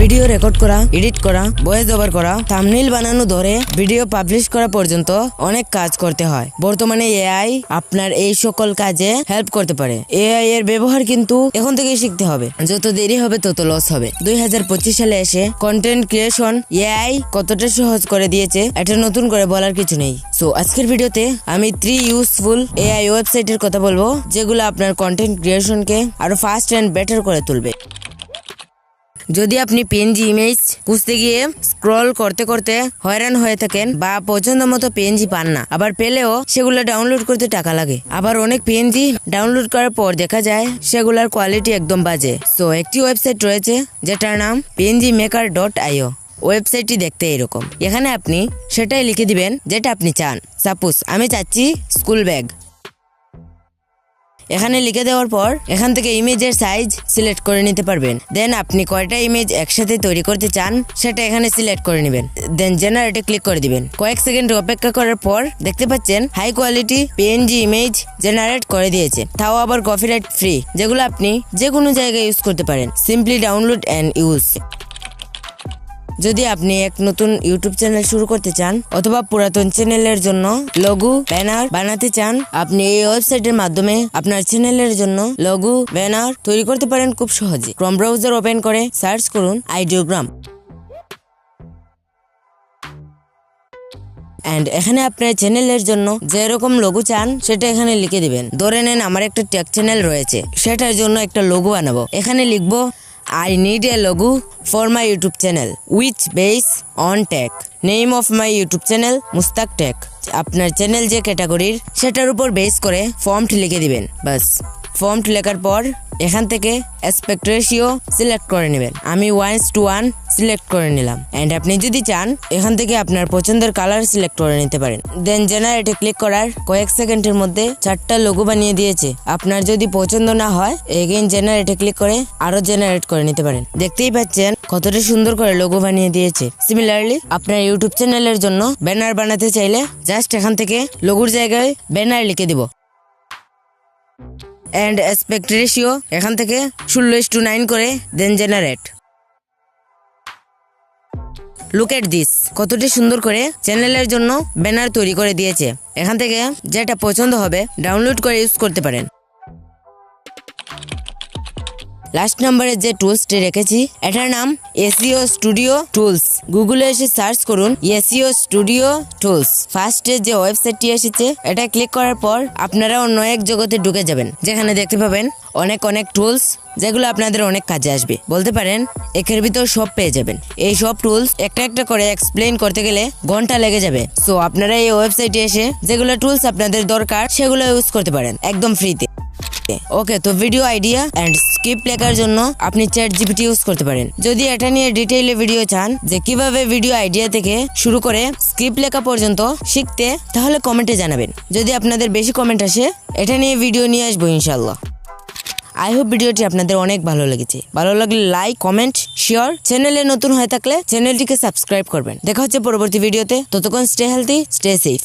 Video record করা, edit করা, voice over করা, থাম্বনেইল বানানো ধরে ভিডিও পাবলিশ করা পর্যন্ত অনেক কাজ করতে হয়। বর্তমানে এআই আপনার এই সকল কাজে হেল্প করতে পারে। এআই এর ব্যবহার কিন্তু এখন থেকেই শিখতে হবে, যত দেরি হবে তত লস হবে। 2025 সালে এসে কন্টেন্ট ক্রিয়েশন এআই কতটা সহজ করে দিয়েছে এটা নতুন করে বলার কিছু নেই। সো আজকের ভিডিওতে আমি 3 ইউজফুল এআই ওয়েবসাইটের কথা বলবো যেগুলো আপনার কন্টেন্ট ক্রিয়েশনকে আরো ফাস্ট এন্ড বেটার করে তুলবে। যদি আপনি পিএনজি ইমেজ খুঁজতে গিয়ে স্ক্রল করতে করতে হয়রান হয়ে থাকেন বা পছন্দ মতো পিএনজি পান না, আবার পেলেও সেগুলো ডাউনলোড করতে টাকা লাগে, আবার অনেক পিএনজি ডাউনলোড করার পর দেখা যায় সেগুলোর কোয়ালিটি একদম বাজে, তো একটি ওয়েবসাইট রয়েছে যেটার নাম pngmaker.io। ওয়েবসাইটটি দেখতে এরকম। এখানে আপনি সেটাই লিখে দিবেন যেটা আপনি চান। সাপোজ আমি চাচ্ছি স্কুল ব্যাগ। এখানে লিখে দেওয়ার পর এখান থেকে ইমেজের সাইজ সিলেক্ট করে নিতে পারবেন। দেন আপনি কয়টা ইমেজ একসাথে তৈরি করতে চান সেটা এখানে সিলেক্ট করে নেবেন। দেন জেনারেটে ক্লিক করে দিবেন। কয়েক সেকেন্ড অপেক্ষা করার পর দেখতে পাচ্ছেন high quality PNG image generate করে দিয়েছে, তাও আবার কপিরাইট ফ্রি, যেগুলো আপনি যে কোনো জায়গায় ইউজ করতে পারেন। Simply download and use. যদি আপনি এক নতুন ইউটিউব চ্যানেল শুরু করতে চান অথবা পুরাতন চ্যানেলের জন্য লোগো ব্যানার বানাতে চান, আপনি এই ওয়েবসাইটের মাধ্যমে আপনার চ্যানেলের জন্য লোগো ব্যানার তৈরি করতে পারেন খুব সহজে। ক্রোম ব্রাউজার ওপেন করে সার্চ করুন আইডিওগ্রাম এন্ড এখানে আপনার চ্যানেলের জন্য যেরকম লোগো চান সেটা এখানে লিখে দিবেন। ধরে নেন আমার একটা টেক চ্যানেল রয়েছে, সেটার জন্য একটা লোগো বানাবো। এখানে লিখবো I need a logo for my YouTube channel which based on tech. Name of my YouTube channel Mustak tech. আপনার চ্যানেল যে ক্যাটাগরির সেটার উপর বেস করে ফন্ট লিখে দিবেন। বাস ফন্ট লেখার পর এখান থেকে অ্যাসপেক্ট রেশিও সিলেক্ট করে নেবেন। আমি 1:1 সিলেক্ট করে নিলাম। এন্ড আপনি যদি চান এখান থেকে আপনার পছন্দের কালার সিলেক্ট করে নিতে পারেন। দেন জেনারেটে ক্লিক করার কয়েক সেকেন্ডের মধ্যে 4টা লোগো বানিয়ে দিয়েছে। আপনার যদি পছন্দ না হয় এগেইন জেনারেটে ক্লিক করে আরো জেনারেট করে নিতে পারেন। দেখতেই পাচ্ছেন কতটা সুন্দর করে লোগো বানিয়ে দিয়েছে। সিমিলারলি আপনার ইউটিউব চ্যানেলের জন্য ব্যানার বানাতে চাইলে জাস্ট এখান থেকে লোগোর জায়গায় ব্যানার লিখে দিব। এন্ড অ্যাসপেক্ট রেশিও এখান থেকে 16:9 করে দেন জেনারেট। লুক এট দিস, কতটি সুন্দর করে চ্যানেলের জন্য ব্যানার তৈরি করে দিয়েছে। এখান থেকে যেটা পছন্দ হবে ডাউনলোড করে ইউজ করতে পারেন। লাস্ট নাম্বারে যে টুলসটি রেখেছি এটার নাম এসইও স্টুডিও টুলস। গুগলে এসে সার্চ করুন এসইও স্টুডিও টুলস। ফার্স্টে যে ওয়েবসাইটটি এসেছে এটা ক্লিক করার পর আপনারা অন্য এক জগতে ঢুকে যাবেন, যেখানে দেখতে পাবেন অনেক টুলস যেগুলো আপনাদের অনেক কাজে আসবে। বলতে পারেন একের ভিতর সব পেয়ে যাবেন। এই সব টুলস একটা একটা করে এক্সপ্লেইন করতে গেলে ঘন্টা লেগে যাবে। সো আপনারা এই ওয়েবসাইটে এসে যেগুলো টুলস আপনাদের দরকার সেগুলো ইউজ করতে পারেন একদম ফ্রিতে। ওকে, তো ভিডিও আইডিয়া এন্ড স্ক্রিপ্ট লেখার জন্য আপনি ChatGPT ইউজ করতে পারেন। যদি এটা নিয়ে ডিটেইলে ভিডিও চান যে কিভাবে ভিডিও আইডিয়া থেকে শুরু করে স্ক্রিপ্ট লেখা পর্যন্ত শিখতে, তাহলে কমেন্টে জানাবেন। যদি আপনাদের বেশি কমেন্ট আসে এটা নিয়ে ভিডিও নিয়ে আসবো ইনশাল্লাহ। আই হোপ ভিডিওটি আপনাদের অনেক ভালো লেগেছে। ভালো লাগলে লাইক, কমেন্ট, শেয়ার। চ্যানেলে নতুন হয়ে থাকলে চ্যানেলটিকে সাবস্ক্রাইব করবেন। দেখা হচ্ছে পরবর্তী ভিডিওতে। ততক্ষণ স্টে হেলথি, স্টে সেফ।